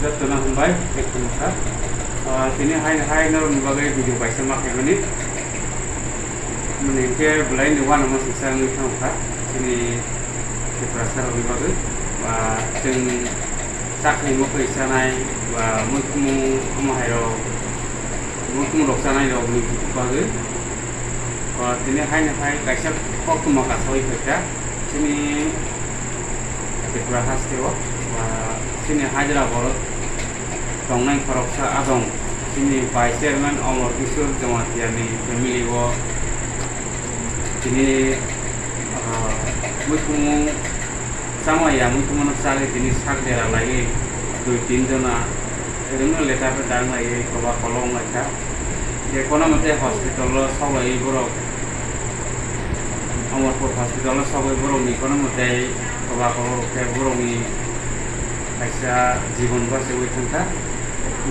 जतना हमबाय एकटा तिनि हाय नरन बागै भिडिअ बायसा माखायमानि माने के ब्लाइ नवा नमा सिसा नों थांखा तिनि सेप्रासारनि बागै बा जों साख्रि मखै जानाय बा मुखुमु माहायरो मुखुमु रखजानाय रगनि बागै तिनि हाय गायसा खक्तमा गासै फैसा तिनि सेप्रा हास्तेव बा तिनि हाजिरा बरत दंनाय खरकसा आदं तिनि भाइस चेयारमैन अमर किशोर जमातियानि फेमिलि वो तिनि मुखुमु सामाया मुखुमु साले तिनि सागदेरा लायै 2-3 जना ओरैनो लेटार दान लायै कबा कलम लायथा जे कोना मते हस्पिटाल सावलायै बरक अमरपुर हस्पिटाल सावै बरकनि कोना मते कबा कलम के बरकनि खायसा जीवन बासे वैथांथा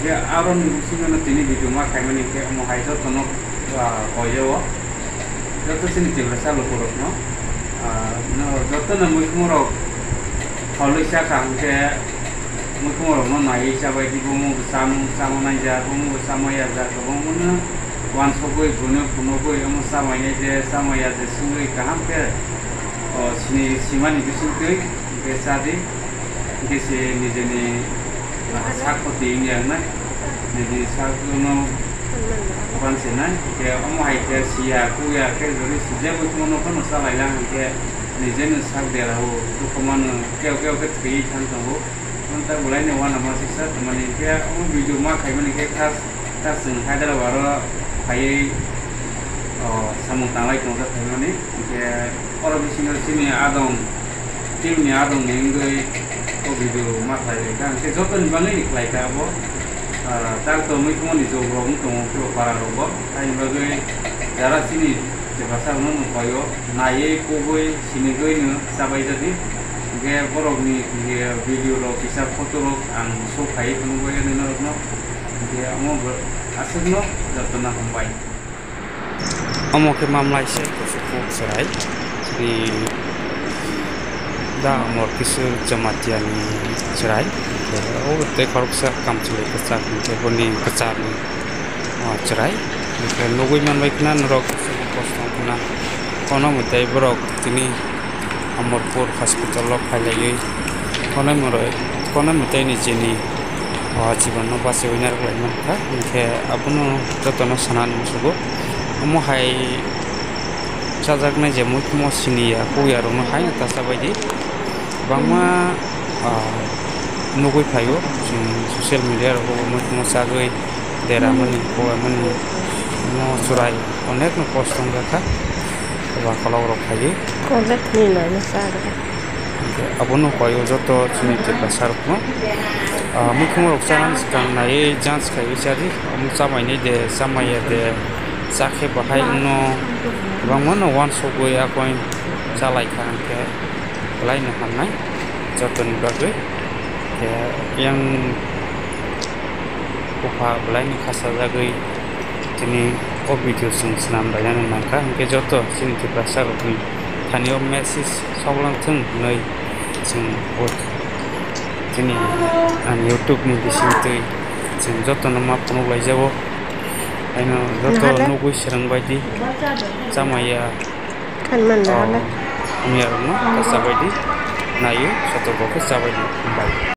जे आरन सिंगनो तिनि भिडिअ माखायमानि के महाय जतन अयव जत सिनि जेब्ला सालो बरक न जतन मुखुमरक हलैसा खांके मुखुमरक न नायै जाबायदि बमु सामु नायजा बमु सामया जा गोबांनो वानसबै गुनो फुनोबै अमु सामायने जे सामया जे सुङै गाहाम के सिनि सिमानि बिसुकै बेसादि किसी निजेनि साखति इंयाना निजे साखुनो बानसेना के अमाय के सिया कुया के जरि सिजे बुथमनो को नसालायला के निजेनो साख देराहो दुखमानो केव के थि थांथांगो उनता बुलायने वाना मासिसा तमानि के अम भिडिअ मा खायमानि के खास जों हायद्राबाद फायै सामु तांलाय तंगा थायमानि के अरबिसिनो सिनि आदं टिमनि आदं नेंगै video माखाय kan ke joton bangai laika abo tak to mukhumoni jogrong tong pro para robo ai bagai jara sini je basa no payo naye koboi sini goino sabai jadi ge borogni ge video ro kisa photo ro ang so khai tong goyo no no ge amo asno jotona hambai amo ke mamlai se ko serai di दा अमर किशोर जमातियानि चराय ओ ते खरकसा कामचले कसा के बनि कचानि चराय के नगै मानबाय खना नरक कस्तखना कोन मते बरक तिनि अमरपुर हस्पिटाल फायलायै कोन मते निजेनि जीवन बासे विनार लायमन का के आपनो जतन सनान मुसुगो अमहाय साजागनाय जे मुखमो सिनिया कोयारो न हाय तासा बायदि बांमा नगै फायो जों ससियेल मिडिया रो मुखमो सागै देरामनि कोयामनि न सुराय अनेक न पोस्ट दंगा बा कलाव रो फायो कलेक्ट नि लायनो सागै अबनो पायो जत चिनि ते पासार को मुखमो रक्षान सिकां नाय जांच खायो सादि मुसा मायने दे सामाया दे साखे बाहाय न बांमन वान सगै आकय चालाय खांके लायनो हानाय जतन बागै के yang उफा लायनो खासा जागै तिनि ओ भिडिअ जों स्नाम बायनानै नांखा के जत सिनि पासारनि थानियाव मेसेज सावलांथों नै जों तिनि आं YouTube नि बिसिंतै जों जतन मा फन लायजाबो आइनो जत नगै सिरां बायदि जामाया खानमान लाला मियारनो जाबायदि नायो सतर्कखौ जाबायदि